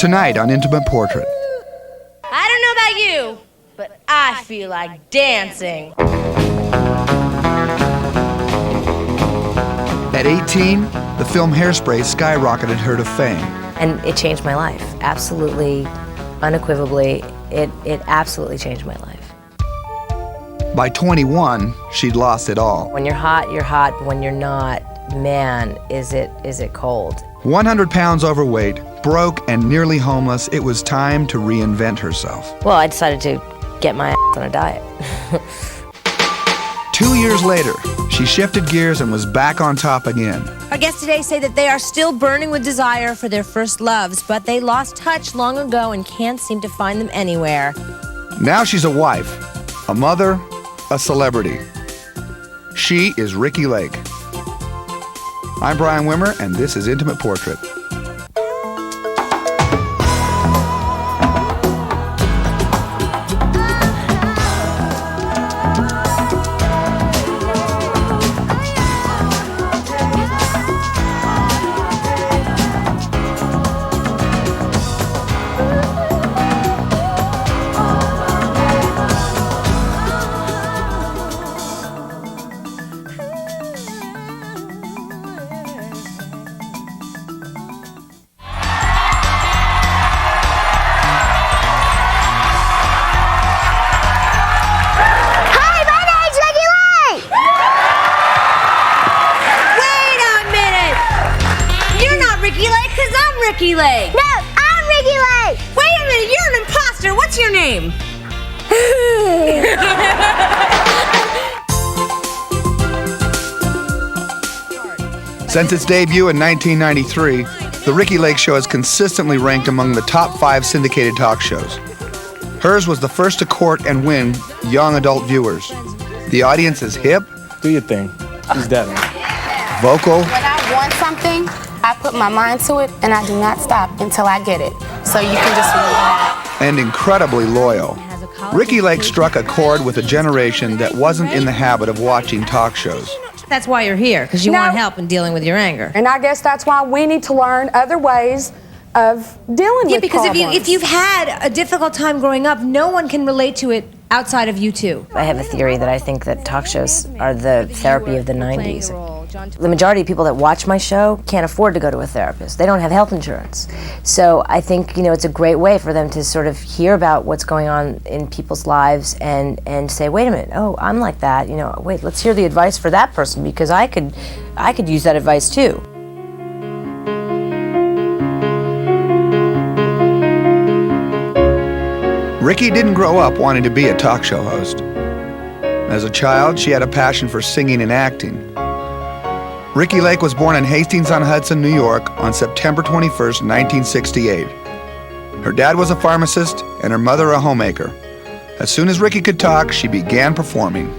Tonight on Intimate Portrait. I don't know about you, but I feel like dancing. At 18, the film Hairspray skyrocketed her to fame. And it changed my life, absolutely, unequivocally. It absolutely changed my life. By 21, she'd lost it all. When you're hot, but when you're not, man, is it cold. 100 pounds overweight, broke and nearly homeless, it was time to reinvent herself. Well, I decided to get my ass on a diet. 2 years later, she shifted gears and was back on top again. Our guests today say that they are still burning with desire for their first loves, but they lost touch long ago and can't seem to find them anywhere. Now she's a wife, a mother, a celebrity. She is Ricki Lake. I'm Brian Wimmer, and this is Intimate Portrait. Ricki Lake. No, I'm Ricki Lake. Wait a minute, you're an imposter. What's your name? Since its debut in 1993, The Ricki Lake Show has consistently ranked among the top 5 syndicated talk shows. Hers was the first to court and win young adult viewers. The audience is hip. Do your thing. Who's that one? Vocal. When I want something, I put my mind to it, and I do not stop until I get it. So you can just remember that. And incredibly loyal. Ricki Lake struck a chord with a generation that wasn't in the habit of watching talk shows. That's why you're here, because you want help in dealing with your anger. And I guess that's why we need to learn other ways of dealing with because problems. if you've had a difficult time growing up, no one can relate to it outside of you two. I have a theory that I think that talk shows are the therapy of the 90s. The majority of people that watch my show can't afford to go to a therapist. They don't have health insurance. So I think, it's a great way for them to sort of hear about what's going on in people's lives and say, wait a minute, oh, I'm like that. Wait, let's hear the advice for that person, because I could use that advice too. Ricki didn't grow up wanting to be a talk show host. As a child, she had a passion for singing and acting. Ricki Lake was born in Hastings-on-Hudson, New York on September 21st, 1968. Her dad was a pharmacist and her mother a homemaker. As soon as Ricki could talk, she began performing.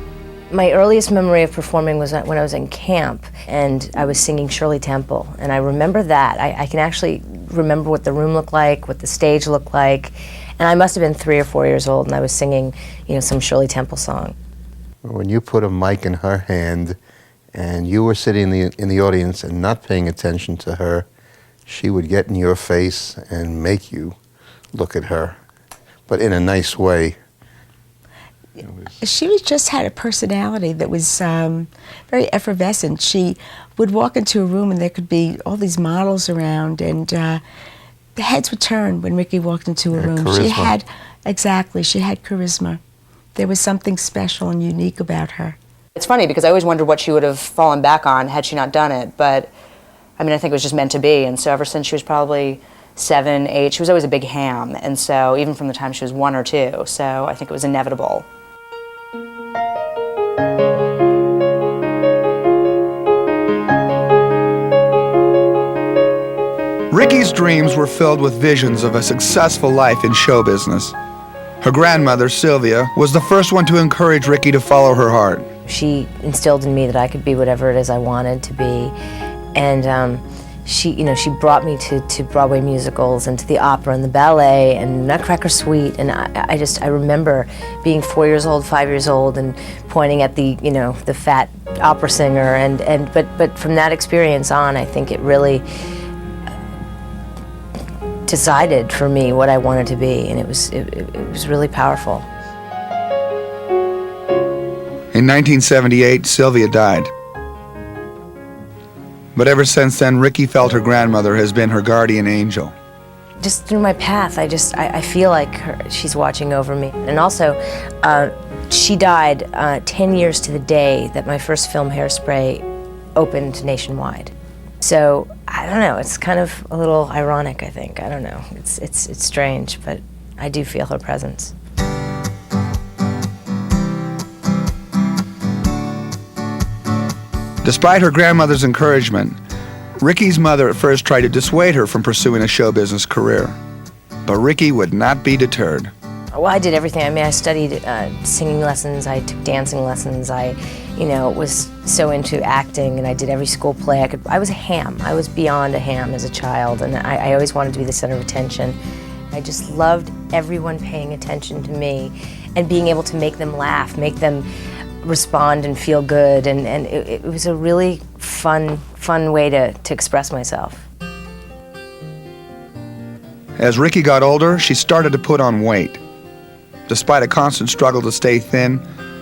My earliest memory of performing was when I was in camp and I was singing Shirley Temple, and I remember that. I can actually remember what the room looked like, what the stage looked like, and I must have been 3 or 4 years old, and I was singing, some Shirley Temple song. When you put a mic in her hand and you were sitting in the audience and not paying attention to her, she would get in your face and make you look at her, but in a nice way. She just had a personality that was very effervescent. She would walk into a room and there could be all these models around, and the heads would turn when Ricki walked into a room. Charisma. She had charisma. There was something special and unique about her. It's funny because I always wondered what she would have fallen back on had she not done it, but I think it was just meant to be, and so ever since she was probably 7, 8, she was always a big ham, and so even from the time she was 1 or 2, so I think it was inevitable. Ricki's dreams were filled with visions of a successful life in show business. Her grandmother, Sylvia, was the first one to encourage Ricki to follow her heart. She instilled in me that I could be whatever it is I wanted to be, and she brought me to Broadway musicals and to the opera and the ballet and Nutcracker Suite, and I remember being 4 years old, 5 years old, and pointing at the fat opera singer, but from that experience on, I think it really decided for me what I wanted to be, and it was really powerful. In 1978, Sylvia died. But ever since then, Ricki felt her grandmother has been her guardian angel. Just through my path, I feel like she's watching over me. And also, she died 10 years to the day that my first film, Hairspray, opened nationwide. So, I don't know, it's kind of a little ironic, I think. I don't know, it's strange, but I do feel her presence. Despite her grandmother's encouragement, Ricki's mother at first tried to dissuade her from pursuing a show business career. But Ricki would not be deterred. Well, I did everything. I mean, I studied singing lessons, I took dancing lessons, I was so into acting, and I did every school play. I was a ham. I was beyond a ham as a child, and I always wanted to be the center of attention. I just loved everyone paying attention to me and being able to make them laugh, make them respond and feel good, and it was a really fun way to express myself. As Ricki got older, she started to put on weight. Despite a constant struggle to stay thin,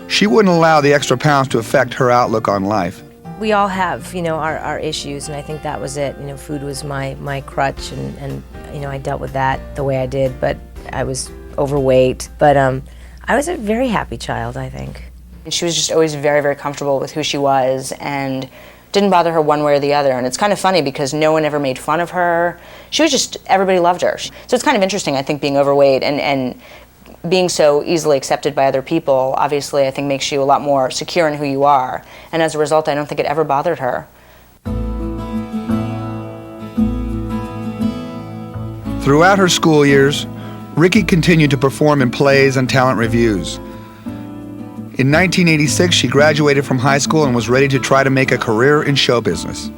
she wouldn't allow the extra pounds to affect her outlook on life. We all have, our issues, and I think that was it. Food was my crutch, and I dealt with that the way I did, but I was overweight. But I was a very happy child, I think. She was just always very, very comfortable with who she was and didn't bother her one way or the other. And it's kind of funny because no one ever made fun of her. She was just, everybody loved her. So it's kind of interesting, I think, being overweight and being so easily accepted by other people, obviously, I think makes you a lot more secure in who you are. And as a result, I don't think it ever bothered her. Throughout her school years, Ricki continued to perform in plays and talent reviews. In 1986, she graduated from high school and was ready to try to make a career in show business.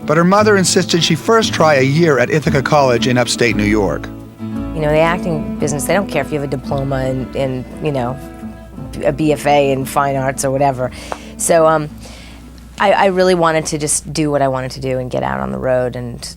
But her mother insisted she first try a year at Ithaca College in upstate New York. The acting business, they don't care if you have a diploma in a BFA in fine arts or whatever. So I really wanted to just do what I wanted to do and get out on the road. And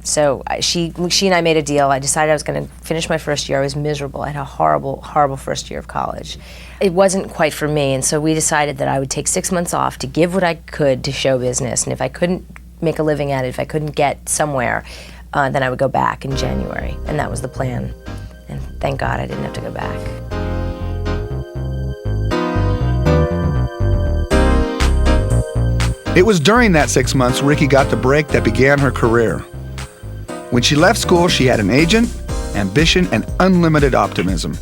so she and I made a deal. I decided I was going to finish my first year. I was miserable. I had a horrible, horrible first year of college. It wasn't quite for me, and so we decided that I would take 6 months off to give what I could to show business, and if I couldn't make a living at it, if I couldn't get somewhere, then I would go back in January, and that was the plan. And thank God I didn't have to go back. It was during that 6 months Ricki got the break that began her career. When she left school, she had an agent, ambition, and unlimited optimism.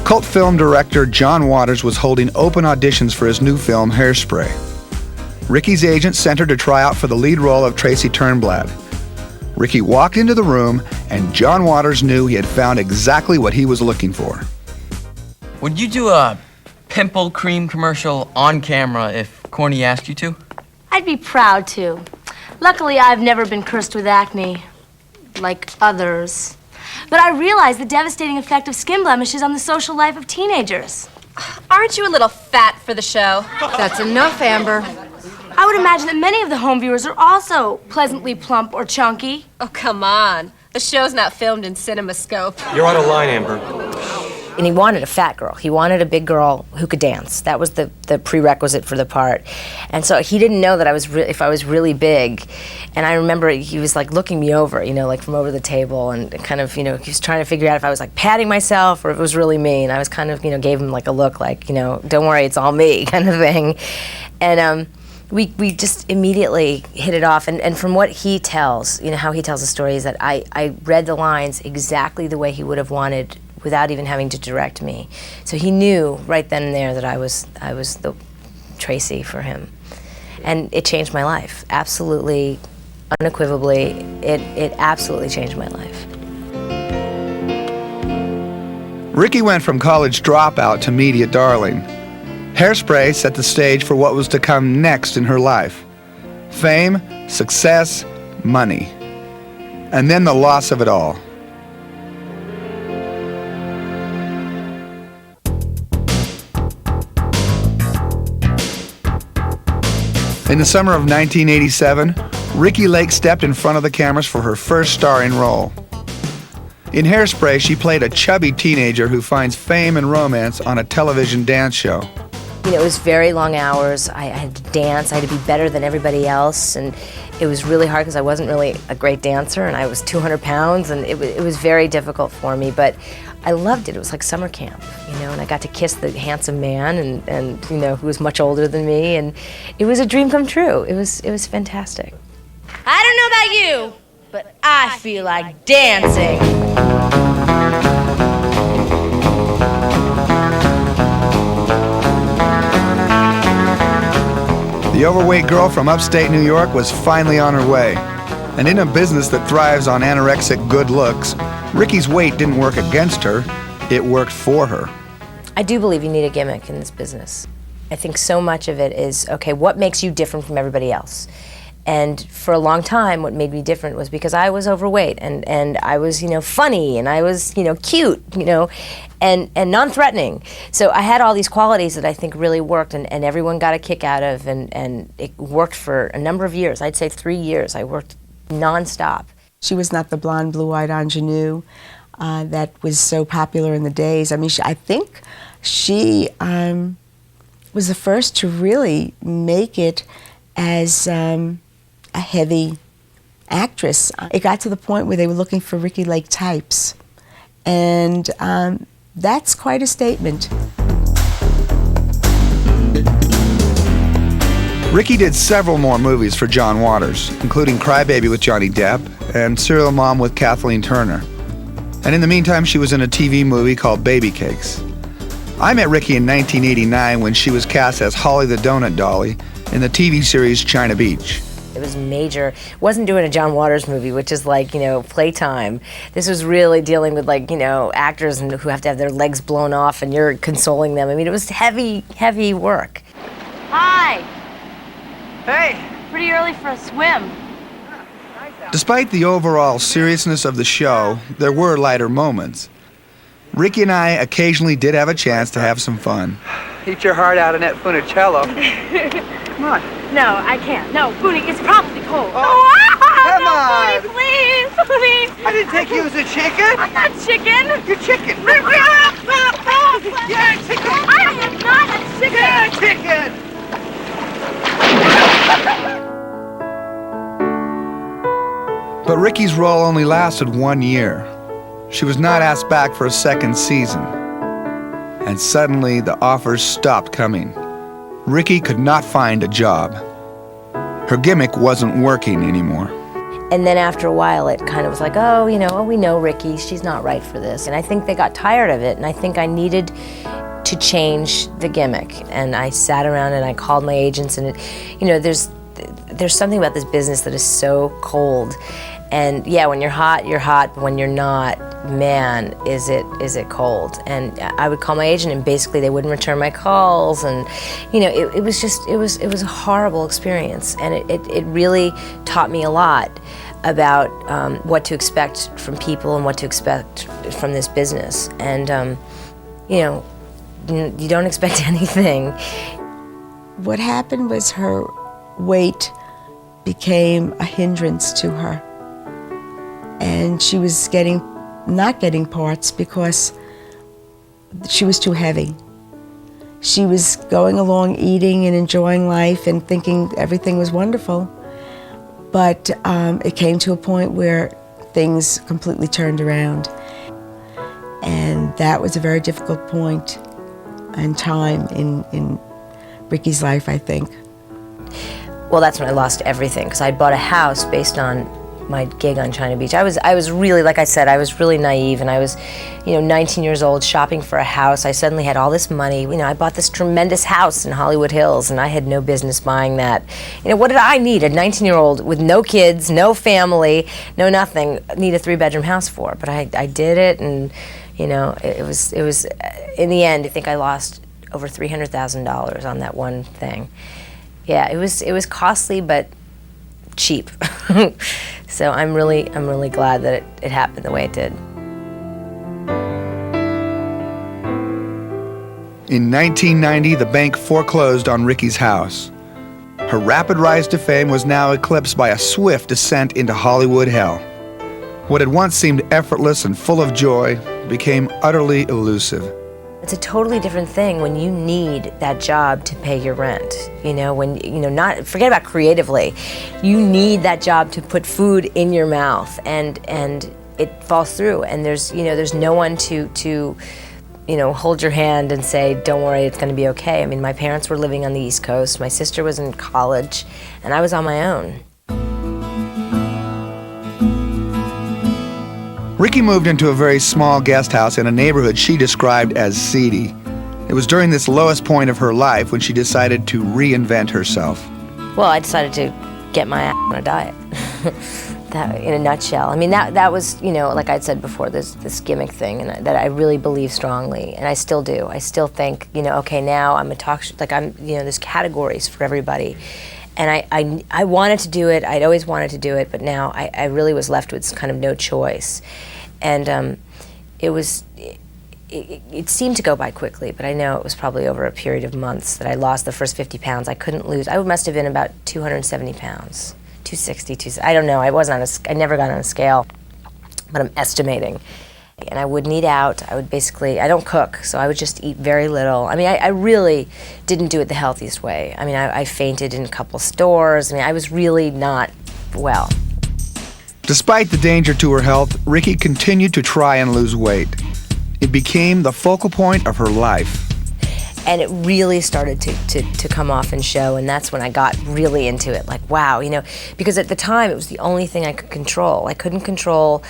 Cult film director John Waters was holding open auditions for his new film, Hairspray. Ricki's agent sent her to try out for the lead role of Tracy Turnblad. Ricki walked into the room, and John Waters knew he had found exactly what he was looking for. Would you do a pimple cream commercial on camera if Corny asked you to? I'd be proud to. Luckily, I've never been cursed with acne, like others. But I realize the devastating effect of skin blemishes on the social life of teenagers. Aren't you a little fat for the show? That's enough, Amber. I would imagine that many of the home viewers are also pleasantly plump or chunky. Oh, come on. The show's not filmed in CinemaScope. You're out of line, Amber. And he wanted a fat girl. He wanted a big girl who could dance. That was the prerequisite for the part. And so he didn't know that if I was really big. And I remember he was like looking me over, like from over the table, and kind of, he was trying to figure out if I was like patting myself or if it was really me. And I was kind of, gave him like a look like, don't worry, it's all me kind of thing. And we just immediately hit it off. And from what he tells, how he tells the story is that I read the lines exactly the way he would have wanted without even having to direct me. So he knew right then and there that I was the Tracy for him. And it changed my life, absolutely, unequivocally. It absolutely changed my life. Ricki went from college dropout to media darling. Hairspray set the stage for what was to come next in her life. Fame, success, money. And then the loss of it all. In the summer of 1987, Ricki Lake stepped in front of the cameras for her first starring role. In Hairspray, she played a chubby teenager who finds fame and romance on a television dance show. You know, it was very long hours. I had to dance. I had to be better than everybody else, and it was really hard because I wasn't really a great dancer, and I was 200 pounds, and it was very difficult for me, but I loved it. It was like summer camp, you know, and I got to kiss the handsome man, and you know, who was much older than me, and it was a dream come true. It was fantastic. I don't know about you, but I feel like dancing. The overweight girl from upstate New York was finally on her way. And in a business that thrives on anorexic good looks, Ricki's weight didn't work against her, it worked for her. I do believe you need a gimmick in this business. I think so much of it is, okay, what makes you different from everybody else? And for a long time, what made me different was because I was overweight, and I was, you know, funny, and I was, you know, cute, you know, and non-threatening. So I had all these qualities that I think really worked, and everyone got a kick out of, and it worked for a number of years. I'd say 3 years. I worked nonstop. She was not the blonde, blue-eyed ingenue that was so popular in the days. I mean, I think she was the first to really make it as a heavy actress. It got to the point where they were looking for Ricki Lake types, and that's quite a statement. Ricki did several more movies for John Waters, including Crybaby with Johnny Depp and Serial Mom with Kathleen Turner. And in the meantime, she was in a TV movie called Baby Cakes. I met Ricki in 1989 when she was cast as Holly the Donut Dolly in the TV series China Beach. It was major. Wasn't doing a John Waters movie, which is like, you know, playtime. This was really dealing with, like, you know, actors who have to have their legs blown off and you're consoling them. I mean, it was heavy, heavy work. Hi. Hey. Pretty early for a swim. Despite the overall seriousness of the show, there were lighter moments. Ricki and I occasionally did have a chance to have some fun. Eat your heart out in that funicello. Come on. No, I can't. No, Booty, it's probably cold. Oh, come no, on. Booty, please, Booty. I didn't take you as a chicken. I'm not chicken. You're chicken. Yeah, chicken. I am not a chicken. Yeah, chicken. But Ricki's role only lasted 1 year. She was not asked back for a second season. And suddenly, the offers stopped coming. Ricki could not find a job. Her gimmick wasn't working anymore. And then after a while, it kind of was like, oh, you know, oh, we know Ricki, she's not right for this. And I think they got tired of it, and I think I needed to change the gimmick. And I sat around and I called my agents, and you know, there's something about this business that is so cold. And yeah, when you're hot, but when you're not, man, is it cold. And I would call my agent, and basically they wouldn't return my calls, and you know, it was a horrible experience, and it really taught me a lot about what to expect from people and what to expect from this business. And you know, you don't expect anything. What happened was her weight became a hindrance to her. And she was not getting parts because she was too heavy. She was going along eating and enjoying life and thinking everything was wonderful. But it came to a point where things completely turned around. And that was a very difficult point and time in Ricki's life, I think. Well, that's when I lost everything, because I bought a house based on my gig on China Beach. I was really, like I said, I was really naive, and I was, you know, 19 years old shopping for a house. I suddenly had all this money. You know, I bought this tremendous house in Hollywood Hills, and I had no business buying that. You know, what did I need a 19-year-old with no kids, no family, no nothing, need a 3-bedroom house for? But I did it, and you know, it was in the end, I think I lost over $300,000 on that one thing. Yeah, it was costly, but cheap. So I'm really glad that it happened the way it did. In 1990, the bank foreclosed on Ricki's house. Her rapid rise to fame was now eclipsed by a swift descent into Hollywood hell. What had once seemed effortless and full of joy became utterly elusive. It's a totally different thing when you need that job to pay your rent. Not forget about creatively. You need that job to put food in your mouth, and it falls through. And there's no one to hold your hand and say, "Don't worry, it's going to be okay." I mean, my parents were living on the East Coast. My sister was in college, and I was on my own. Ricki moved into a very small guest house in a neighborhood she described as seedy. It was during this lowest point of her life when she decided to reinvent herself. Well, I decided to get my ass on a diet. That, in a nutshell. I mean, that was, like I'd said before, this gimmick thing, and that I really believe strongly, and I still do. I still think, okay, now I'm a talk show, there's categories for everybody. And I wanted to do it, I'd always wanted to do it, but now I really was left with kind of no choice. And it seemed to go by quickly, but I know it was probably over a period of months that I lost the first 50 pounds. I couldn't lose. I must have been about 270 pounds, 260, I don't know. I never got on a scale, but I'm estimating. And I wouldn't eat out. I don't cook, so I would just eat very little. I mean, I really didn't do it the healthiest way. I mean, I fainted in a couple stores. I mean, I was really not well. Despite the danger to her health, Ricki continued to try and lose weight. It became the focal point of her life. And it really started to come off and show, and that's when I got really into it. Like, wow, because at the time it was the only thing I could control. I couldn't control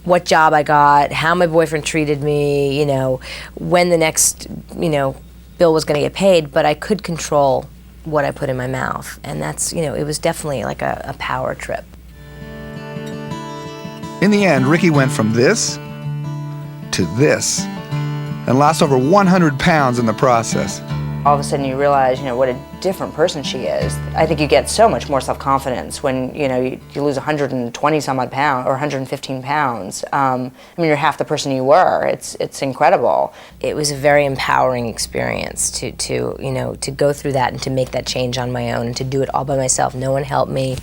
what job I got, how my boyfriend treated me, when the next, bill was going to get paid, but I could control what I put in my mouth. And that's, it was definitely like a power trip. In the end, Ricki went from this to this and lost over 100 pounds in the process. All of a sudden you realize, what a different person she is. I think you get so much more self-confidence when, you lose 120 some odd pounds or 115 pounds. I mean, you're half the person you were. It's incredible. It was a very empowering experience to go through that and to make that change on my own and to do it all by myself. No one helped me.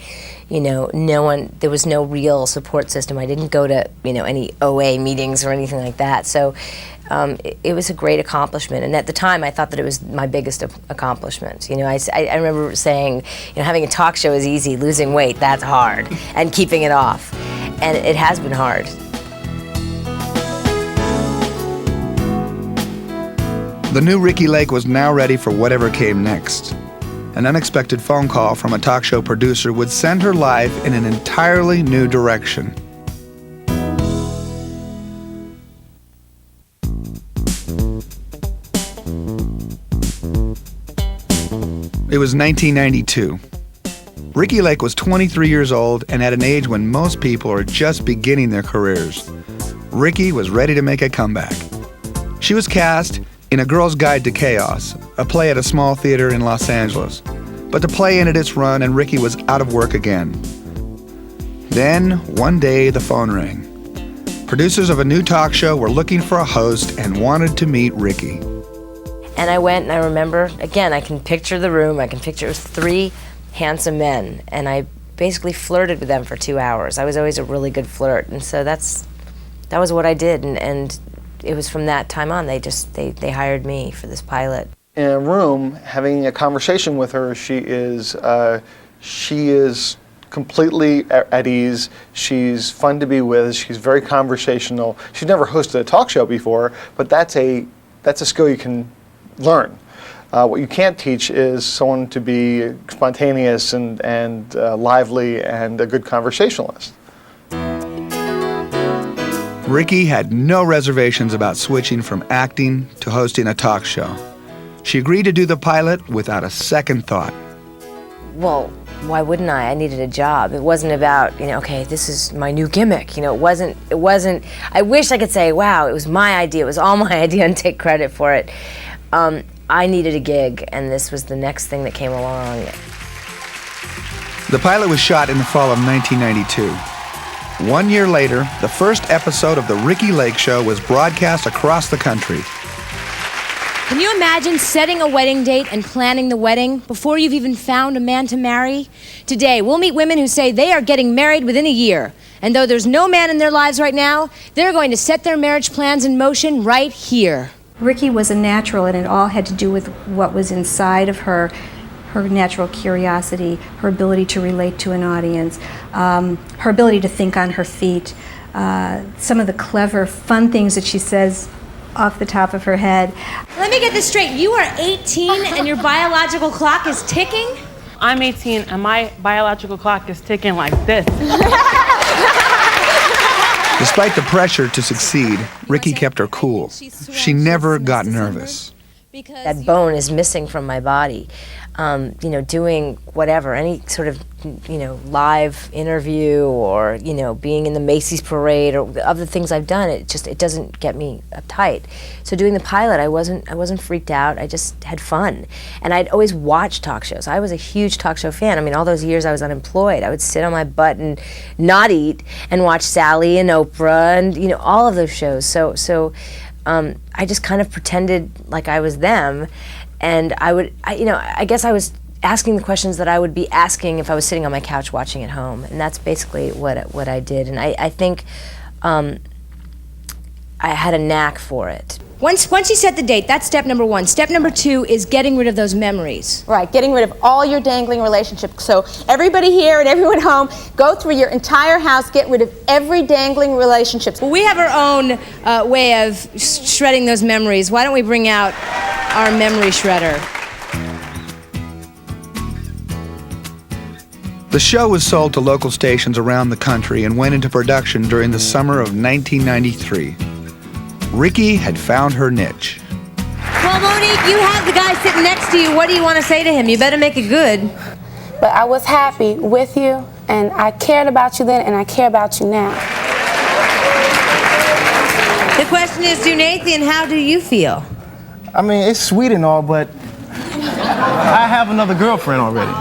There was no real support system. I didn't go to, any OA meetings or anything like that. So it was a great accomplishment. And at the time, I thought that it was my biggest accomplishment. I remember saying, having a talk show is easy, losing weight, that's hard, and keeping it off. And it has been hard. The new Ricki Lake was now ready for whatever came next. An unexpected phone call from a talk show producer would send her life in an entirely new direction. It was 1992. Ricki Lake was 23 years old and at an age when most people are just beginning their careers. Ricki was ready to make a comeback. She was cast in A Girl's Guide to Chaos, a play at a small theater in Los Angeles. But the play ended its run and Ricki was out of work again. Then, one day, the phone rang. Producers of a new talk show were looking for a host and wanted to meet Ricki. And I went, and I remember, again, I can picture the room. It was 3 handsome men, and I basically flirted with them for 2 hours. I was always a really good flirt, and so that was what I did, and it was from that time on, they hired me for this pilot. In a room, having a conversation with her, she is completely at ease. She's fun to be with. She's very conversational. She's never hosted a talk show before, but that's a skill you can learn. What you can't teach is someone to be spontaneous and lively and a good conversationalist. Ricki had no reservations about switching from acting to hosting a talk show. She agreed to do the pilot without a second thought. Well, why wouldn't I? I needed a job. It wasn't about, okay, this is my new gimmick. It wasn't, I wish I could say, wow, it was my idea, it was all my idea and take credit for it. I needed a gig, and this was the next thing that came along. The pilot was shot in the fall of 1992. 1 year later, the first episode of The Ricki Lake Show was broadcast across the country. Can you imagine setting a wedding date and planning the wedding before you've even found a man to marry? Today, we'll meet women who say they are getting married within a year. And though there's no man in their lives right now, they're going to set their marriage plans in motion right here. Ricki was a natural, and it all had to do with what was inside of her natural curiosity, her ability to relate to an audience, her ability to think on her feet, some of the clever, fun things that she says off the top of her head. Let me get this straight. You are 18 and your biological clock is ticking? I'm 18 and my biological clock is ticking like this. Despite the pressure to succeed, Ricki kept her cool. She never got nervous. That bone is missing from my body. Doing whatever, any sort of, live interview or, being in the Macy's parade or other things I've done, it doesn't get me uptight. So doing the pilot, I wasn't freaked out. I just had fun. And I'd always watched talk shows. I was a huge talk show fan. I mean, all those years I was unemployed, I would sit on my butt and not eat and watch Sally and Oprah and, all of those shows. So I just kind of pretended like I was them. And I guess I was asking the questions that I would be asking if I was sitting on my couch watching at home, and that's basically what I did. And I think I had a knack for it. Once you set the date, that's step number one. Step number two is getting rid of those memories. Right, getting rid of all your dangling relationships. So everybody here and everyone home, go through your entire house, get rid of every dangling relationship. Well, we have our own way of shredding those memories. Why don't we bring out our memory shredder? The show was sold to local stations around the country and went into production during the summer of 1993. Ricki had found her niche. Well, Monique, you have the guy sitting next to you. What do you want to say to him? You better make it good. But I was happy with you, and I cared about you then, and I care about you now. The question is, Nathan, how do you feel? I mean, it's sweet and all, but I have another girlfriend already.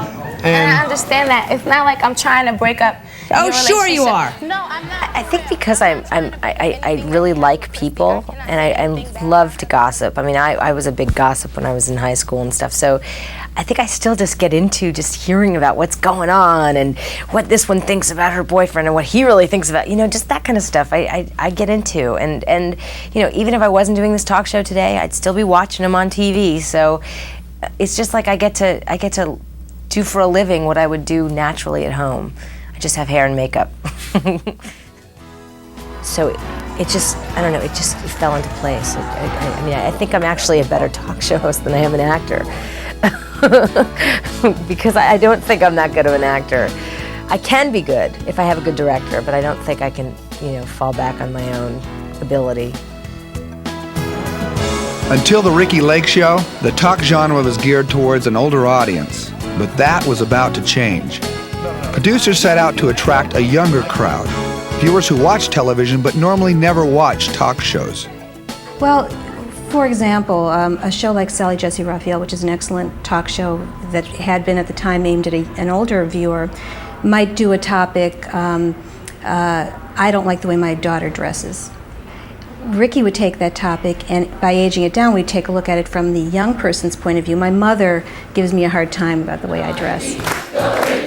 And I understand that. It's not like I'm trying to break up. Oh, sure you are. No, I'm not. I think because I really like people and I love to gossip. I mean, I was a big gossip when I was in high school and stuff. So I think I still just get into just hearing about what's going on and what this one thinks about her boyfriend and what he really thinks about, just that kind of stuff I get into. And even if I wasn't doing this talk show today, I'd still be watching him on TV. So it's just like I get to do for a living what I would do naturally at home. I just have hair and makeup. So it just, I don't know, it fell into place. I think I'm actually a better talk show host than I am an actor. Because I don't think I'm that good of an actor. I can be good if I have a good director, but I don't think I can, fall back on my own ability. Until the Ricki Lake Show, the talk genre was geared towards an older audience, but that was about to change. Producers set out to attract a younger crowd, viewers who watch television but normally never watch talk shows. Well, for example, a show like Sally Jesse Raphael, which is an excellent talk show that had been at the time aimed at an older viewer, might do a topic, I don't like the way my daughter dresses. Ricki would take that topic, and by aging it down, we'd take a look at it from the young person's point of view. My mother gives me a hard time about the way I dress.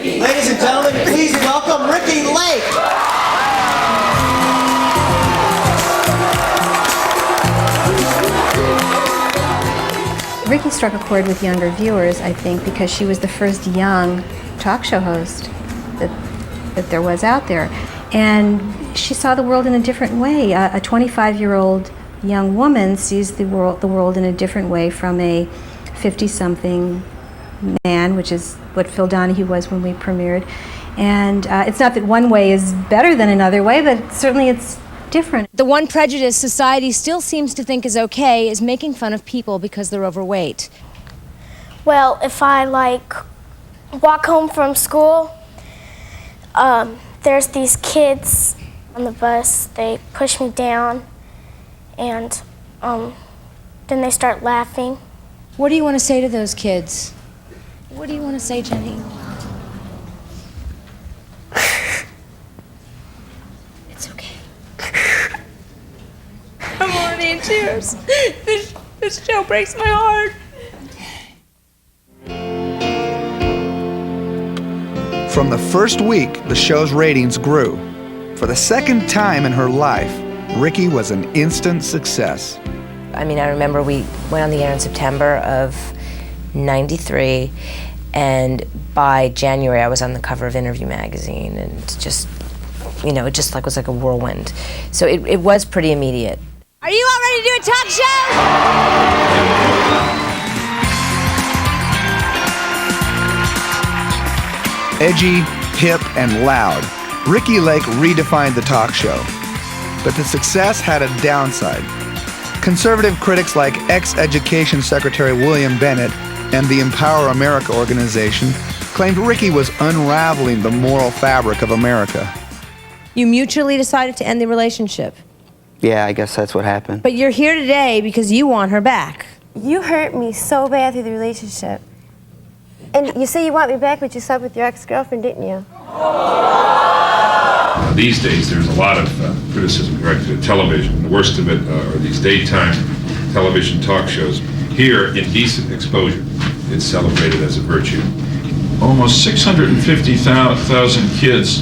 Ladies and gentlemen, please welcome Ricki Lake. Ricki struck a chord with younger viewers, I think, because she was the first young talk show host that there was out there. And she saw the world in a different way. A 25-year-old young woman sees the world in a different way from a 50-something man, which is what Phil Donahue was when we premiered. And it's not that one way is better than another way, but certainly it's different. The one prejudice society still seems to think is okay is making fun of people because they're overweight. Well, if I walk home from school, there's these kids on the bus. They push me down, and then they start laughing. What do you want to say to those kids? What do you want to say, Jenny? It's okay. Come on, and cheers. This show breaks my heart. From the first week, the show's ratings grew. For the second time in her life, Ricki was an instant success. I mean, I remember we went on the air in September of '93, and by January I was on the cover of Interview magazine, and just, you know, it just was like a whirlwind. So it was pretty immediate. Are you all ready to do a talk show? Edgy, hip, and loud, Ricki Lake redefined the talk show. But the success had a downside. Conservative critics like ex-Education Secretary William Bennett and the Empower America organization claimed Ricki was unraveling the moral fabric of America. You mutually decided to end the relationship. Yeah, I guess that's what happened. But you're here today because you want her back. You hurt me so bad through the relationship. And you say you want me back, but you slept with your ex-girlfriend, didn't you? These days, there's a lot of criticism directed at television. The worst of it are these daytime television talk shows. Here, indecent exposure is celebrated as a virtue. Almost 650,000 kids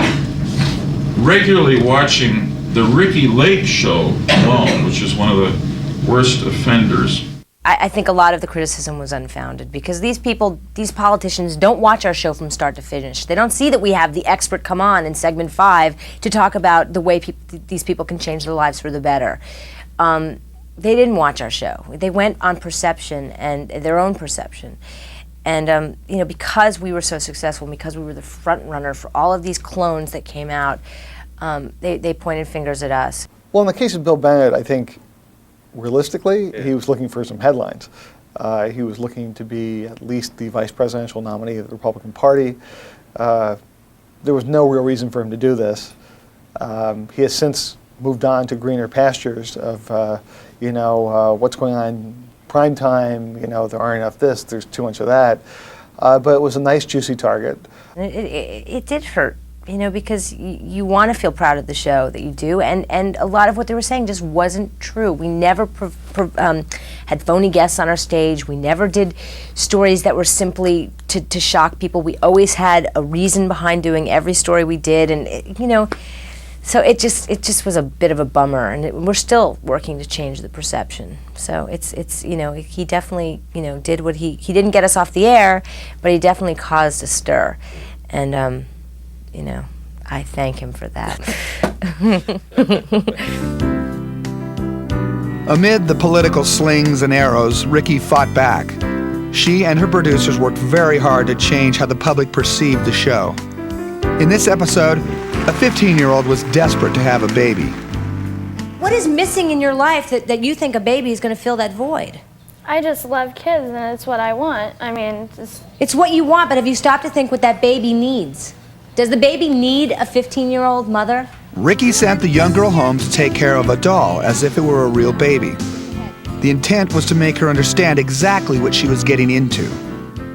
regularly watching the Ricki Lake show alone, which is one of the worst offenders. I think a lot of the criticism was unfounded because these politicians don't watch our show from start to finish. They don't see that we have the expert come on in segment 5 to talk about the way these people can change their lives for the better. They didn't watch our show. They went on perception and their own perception. And you know, because we were so successful, because we were the front runner for all of these clones that came out, they pointed fingers at us. Well, in the case of Bill Bennett, I think realistically, he was looking for some headlines. He was looking to be at least the vice presidential nominee of the Republican Party. There was no real reason for him to do this. He has since moved on to greener pastures of, what's going on in prime time, there aren't enough this, there's too much of that. But it was a nice, juicy target. It did hurt, because you want to feel proud of the show that you do, and a lot of what they were saying just wasn't true. We never had phony guests on our stage. We never did stories that were simply to shock people. We always had a reason behind doing every story we did, and so it just was a bit of a bummer, and we're still working to change the perception. So it's he definitely did what he didn't get us off the air, but he definitely caused a stir, and I thank him for that. Amid the political slings and arrows, Ricki fought back. She and her producers worked very hard to change how the public perceived the show. In this episode, a 15-year-old was desperate to have a baby. What is missing in your life that you think a baby is going to fill that void? I just love kids, and it's what I want. I mean, It's what you want, but have you stopped to think what that baby needs? Does the baby need a 15-year-old mother? Ricki sent the young girl home to take care of a doll as if it were a real baby. The intent was to make her understand exactly what she was getting into.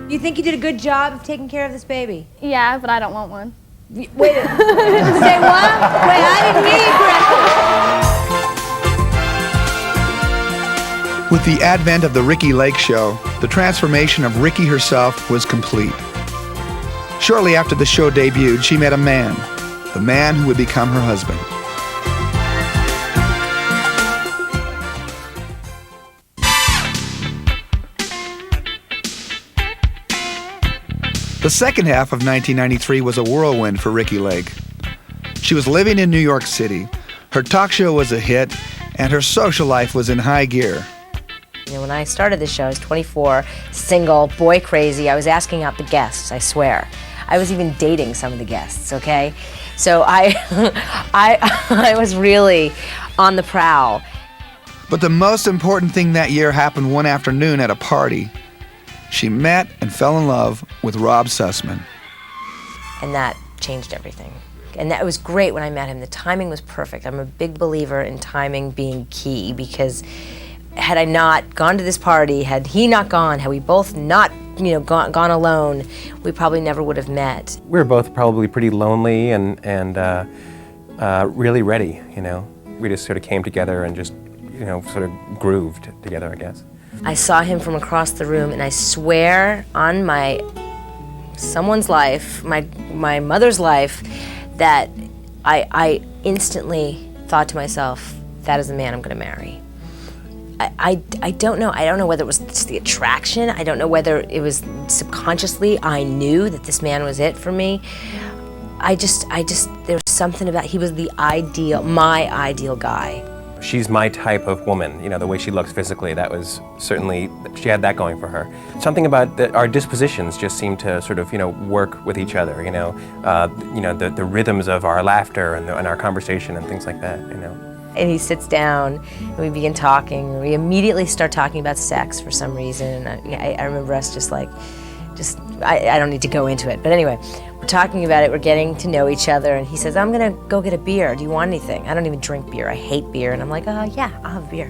You think you did a good job of taking care of this baby? Yeah, but I don't want one. Wait, say what? Wait, I didn't hear you correctly. With the advent of the Ricki Lake Show, the transformation of Ricki herself was complete. Shortly after the show debuted, she met a man, the man who would become her husband. The second half of 1993 was a whirlwind for Ricki Lake. She was living in New York City. Her talk show was a hit, and her social life was in high gear. When I started this show, I was 24, single, boy crazy. I was asking out the guests, I swear. I was even dating some of the guests, okay? So I was really on the prowl. But the most important thing that year happened one afternoon at a party. She met and fell in love with Rob Sussman. And that changed everything. And that was great when I met him. The timing was perfect. I'm a big believer in timing being key, because had I not gone to this party, had he not gone, had we both not gone alone, we probably never would have met. We were both probably pretty lonely and really ready, We just sort of came together and just, sort of grooved together, I guess. I saw him from across the room, and I swear on someone's life, my mother's life, that I instantly thought to myself, that is the man I'm going to marry. I don't know. I don't know whether it was just the attraction. I don't know whether it was subconsciously I knew that this man was it for me. I just, there was something about, he was my ideal guy. She's my type of woman, you know, the way she looks physically, that was certainly, she had that going for her. Something about our dispositions just seemed to sort of, you know, work with each other, you know, the rhythms of our laughter and our conversation and things like that, you know. And he sits down, and we begin talking, and we immediately start talking about sex for some reason. I remember us I don't need to go into it, but anyway, we're talking about it, we're getting to know each other, and he says, I'm gonna go get a beer, do you want anything? I don't even drink beer, I hate beer, and I'm like, yeah, I'll have a beer.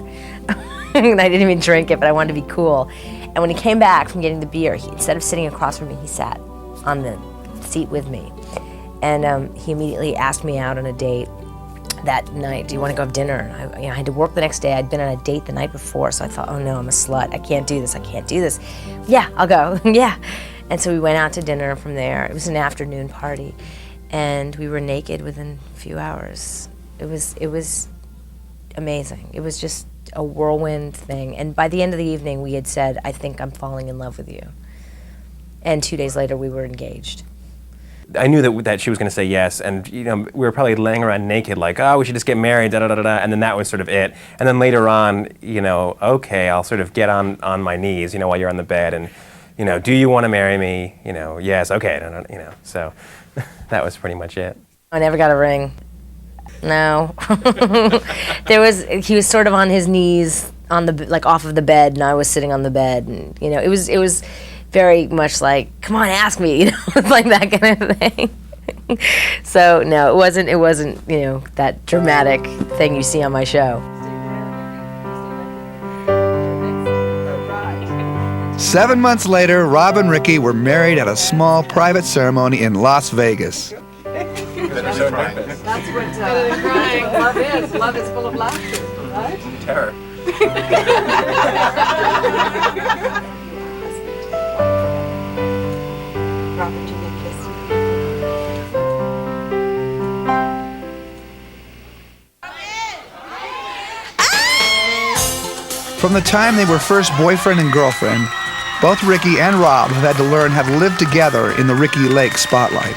And I didn't even drink it, but I wanted to be cool. And when he came back from getting the beer, instead of sitting across from me, he sat on the seat with me. And he immediately asked me out on a date that night. Do you want to go have dinner? I had to work the next day. I'd been on a date the night before, so I thought, oh no, I'm a slut. I can't do this. Yeah, I'll go. Yeah. And so we went out to dinner from there. It was an afternoon party, and we were naked within a few hours. It was amazing. It was just a whirlwind thing. And by the end of the evening, we had said, I think I'm falling in love with you. And 2 days later, we were engaged. I knew that she was going to say yes, and you know, we were probably laying around naked, like, oh, we should just get married, da da da da, and then that was sort of it. And then later on, you know, okay, I'll sort of get on my knees, you know, while you're on the bed, and you know, do you want to marry me? You know, yes, okay, you know. So that was pretty much it. I never got a ring. No. He was sort of on his knees on off of the bed, and I was sitting on the bed, and you know, it was very much like, come on, ask me, you know, like that kind of thing. So no, it wasn't, you know, that dramatic thing you see on my show. 7 months later, Rob and Ricki were married at a small private ceremony in Las Vegas. That's what crying love is. Love is full of laughter, right? Terror. Robert, you get kissed. From the time they were first boyfriend and girlfriend, both Ricki and Rob have had to learn how to live together in the Ricki Lake spotlight.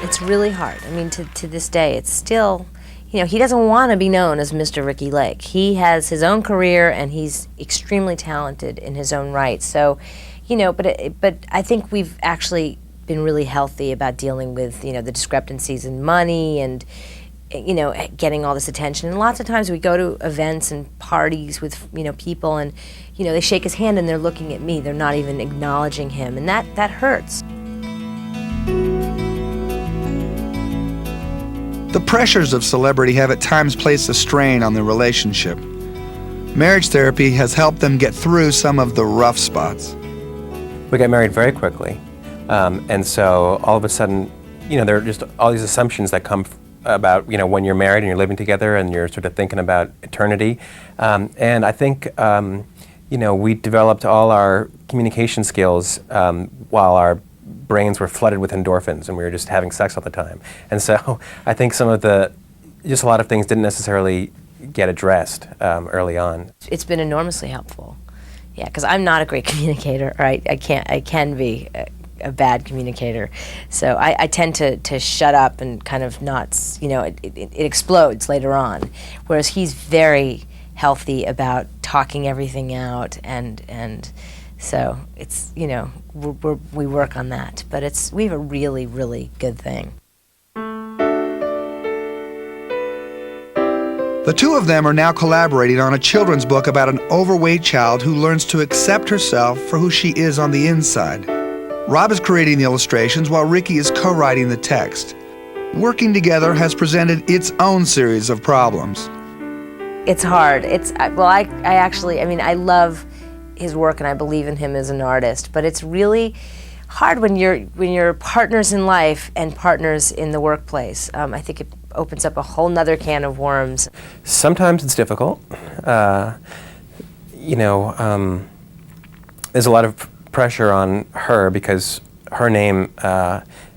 It's really hard. I mean, to this day, it's still, you know, he doesn't want to be known as Mr. Ricki Lake. He has his own career, and he's extremely talented in his own right. So, you know, but I think we've actually been really healthy about dealing with, you know, the discrepancies in money and, you know, getting all this attention. And lots of times we go to events and parties with, you know, people, and, you know, they shake his hand and they're looking at me. They're not even acknowledging him, and that hurts. The pressures of celebrity have at times placed a strain on their relationship. Marriage therapy has helped them get through some of the rough spots. We got married very quickly, and so all of a sudden, you know, there are just all these assumptions that come about, you know, when you're married and you're living together and you're sort of thinking about eternity. And I think, you know, we developed all our communication skills while our brains were flooded with endorphins and we were just having sex all the time. And so I think just a lot of things didn't necessarily get addressed early on. It's been enormously helpful. Yeah, because I'm not a great communicator, or I can be a bad communicator. So I tend to shut up and kind of not, you know, it explodes later on. Whereas he's very healthy about talking everything out, and so it's, you know, we work on that. But we have a really, really good thing. The two of them are now collaborating on a children's book about an overweight child who learns to accept herself for who she is on the inside. Rob is creating the illustrations while Ricki is co-writing the text. Working together has presented its own series of problems. It's hard. I love his work and I believe in him as an artist, but it's really hard when you're partners in life and partners in the workplace. I think it opens up a whole nother can of worms. Sometimes it's difficult. there's a lot of pressure on her because her name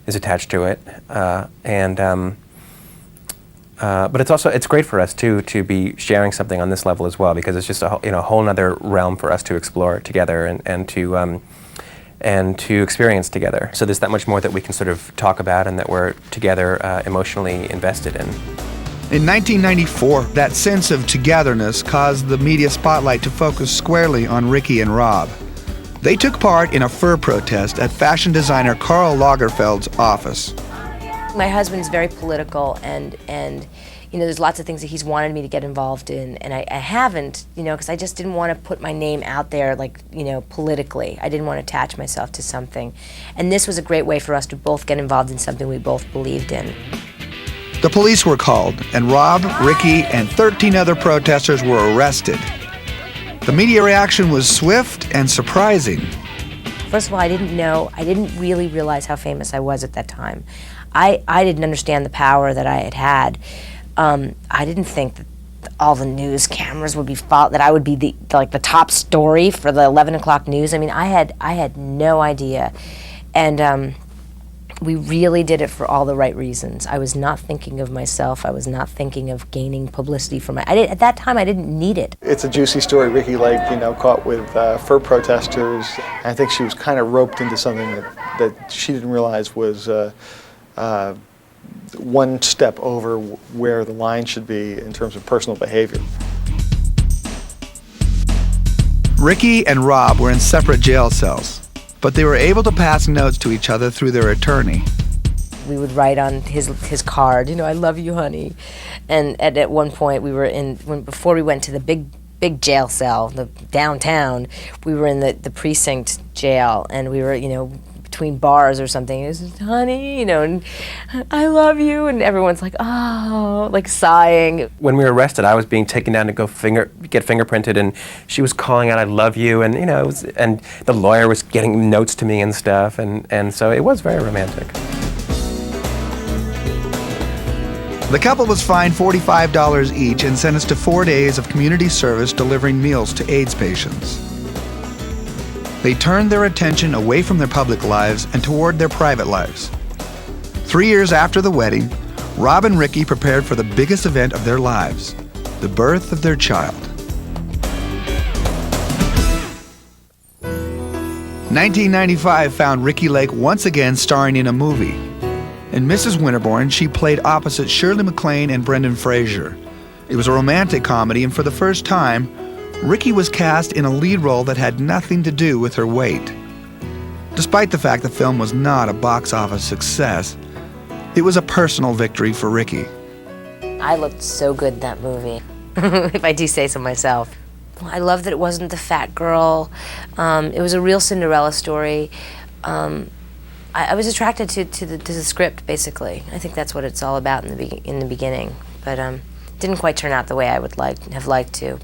is attached to it, but it's great for us too to be sharing something on this level as well, because it's just a whole other realm for us to explore together and to experience together. So there's that much more that we can sort of talk about and that we're together emotionally invested in. In 1994, that sense of togetherness caused the media spotlight to focus squarely on Ricki and Rob. They took part in a fur protest at fashion designer Karl Lagerfeld's office. My husband's very political, and there's lots of things that he's wanted me to get involved in, and I haven't, because I just didn't want to put my name out there, politically. I didn't want to attach myself to something. And this was a great way for us to both get involved in something we both believed in. The police were called, and Rob, Ricki, and 13 other protesters were arrested. The media reaction was swift and surprising. First of all, I didn't really realize how famous I was at that time. I didn't understand the power that I had. I didn't think that all the news cameras would be that I would be the top story for the 11 o'clock news. I mean, I had no idea, and we really did it for all the right reasons. I was not thinking of myself. I was not thinking of gaining publicity from it. At that time, I didn't need it. It's a juicy story. Ricki Lake, caught with fur protesters. I think she was kind of roped into something that she didn't realize was one step over where the line should be in terms of personal behavior. Ricki and Rob were in separate jail cells, but they were able to pass notes to each other through their attorney. We would write on his card, I love you, honey. And at one point, we were before we went to the big jail cell, the downtown, we were in the precinct jail, and we were, between bars or something. It was, honey, and I love you, and everyone's like, oh, sighing. When we were arrested, I was being taken down to go get fingerprinted, and she was calling out, I love you, and and the lawyer was getting notes to me and stuff, and so it was very romantic. The couple was fined $45 each and sentenced to 4 days of community service delivering meals to AIDS patients. They turned their attention away from their public lives and toward their private lives. 3 years after the wedding, Rob and Ricki prepared for the biggest event of their lives, the birth of their child. 1995 found Ricki Lake once again starring in a movie. In Mrs. Winterbourne, she played opposite Shirley MacLaine and Brendan Fraser. It was a romantic comedy, and for the first time, Ricki was cast in a lead role that had nothing to do with her weight. Despite the fact the film was not a box office success, it was a personal victory for Ricki. I looked so good in that movie, if I do say so myself. I loved that it wasn't the fat girl. It was a real Cinderella story. I was attracted to the script, basically. I think that's what it's all about in the beginning, but it didn't quite turn out the way I would have liked to.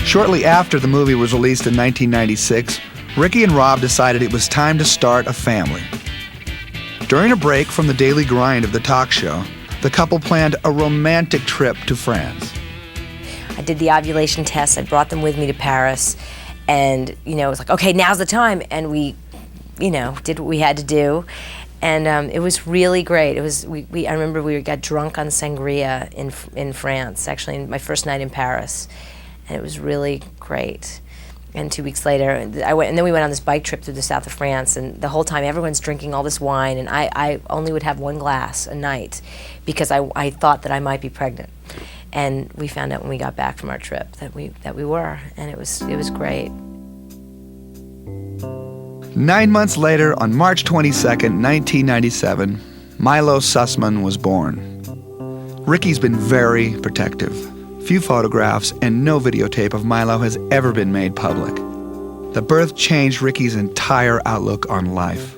Shortly after the movie was released in 1996, Ricki and Rob decided it was time to start a family. During a break from the daily grind of the talk show, the couple planned a romantic trip to France. I did the ovulation test. I brought them with me to Paris, and it was like, okay, now's the time, and we, did what we had to do, and it was really great. It was I remember we got drunk on sangria in France, actually, in my first night in Paris. And it was really great. And 2 weeks later, and then we went on this bike trip through the south of France, and the whole time everyone's drinking all this wine, and I only would have one glass a night because I thought that I might be pregnant. And we found out when we got back from our trip that we were, and it was great. 9 months later, on March 22nd, 1997, Milo Sussman was born. Ricki's been very protective. Few photographs and no videotape of Milo has ever been made public. The birth changed Ricki's entire outlook on life.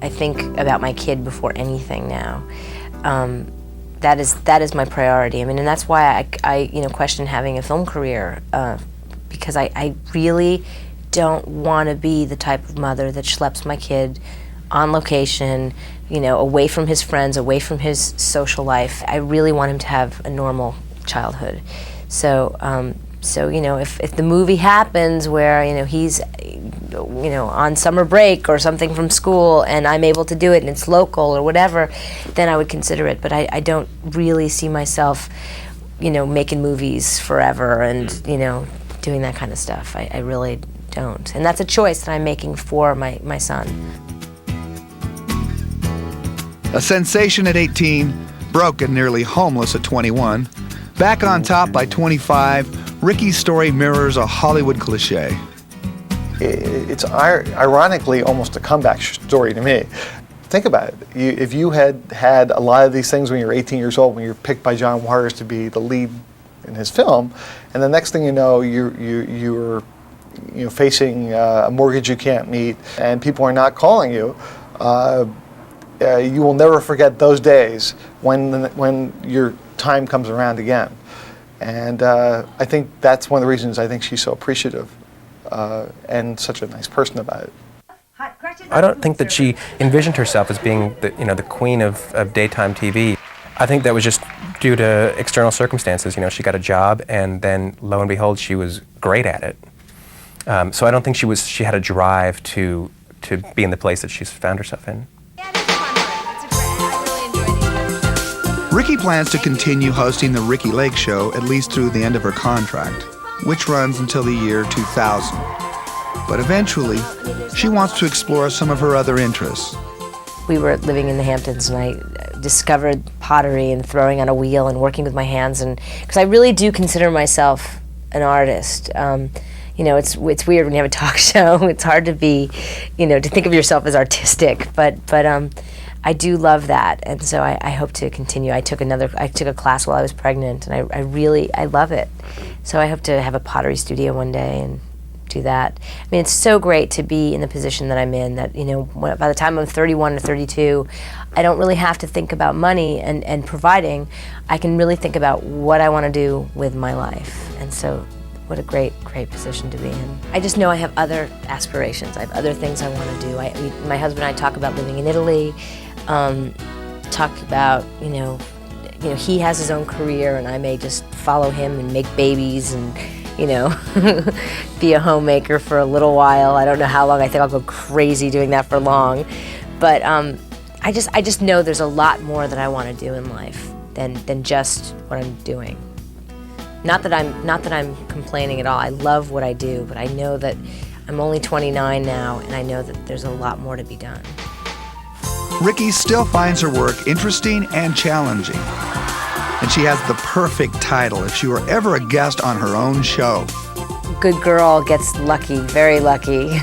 I think about my kid before anything now. That is my priority. I mean, and that's why I question having a film career, because I really don't want to be the type of mother that schleps my kid on location, away from his friends, away from his social life. I really want him to have a normal childhood. So, so if the movie happens where he's on summer break or something from school and I'm able to do it and it's local or whatever, then I would consider it. But I don't really see myself making movies forever and doing that kind of stuff. I really don't. And that's a choice that I'm making for my son. A sensation at 18, broken, nearly homeless at 21, back on top by 25, Ricki's story mirrors a Hollywood cliche. It's ironically almost a comeback story to me. Think about it. If you had had a lot of these things when you were 18 years old, when you were picked by John Waters to be the lead in his film, and the next thing you know, you're facing a mortgage you can't meet, and people are not calling you. You will never forget those days when your time comes around again. And I think that's one of the reasons I think she's so appreciative and such a nice person about it. I don't think that she envisioned herself as being the queen of daytime TV. I think that was just due to external circumstances. She got a job, and then lo and behold, she was great at it. So I don't think she had a drive to be in the place that she's found herself in. Ricki plans to continue hosting the Ricki Lake Show at least through the end of her contract, which runs until the year 2000. But eventually, she wants to explore some of her other interests. We were living in the Hamptons, and I discovered pottery and throwing on a wheel and working with my hands, and because I really do consider myself an artist. It's weird when you have a talk show. It's hard to be, to think of yourself as artistic, but I do love that, and so I hope to continue. I took a class while I was pregnant, and I love it. So I hope to have a pottery studio one day and do that. I mean, it's so great to be in the position that I'm in, that by the time I'm 31 or 32, I don't really have to think about money and providing. I can really think about what I want to do with my life, and so what a great position to be in. I just know I have other aspirations. I have other things I want to do. My husband and I talk about living in Italy, talk about, he has his own career and I may just follow him and make babies and, be a homemaker for a little while. I don't know how long. I think I'll go crazy doing that for long. But I just know there's a lot more that I want to do in life than just what I'm doing. Not that I'm complaining at all. I love what I do, but I know that I'm only 29 now, and I know that there's a lot more to be done. Ricki still finds her work interesting and challenging. And she has the perfect title if she were ever a guest on her own show. Good girl gets lucky, very lucky.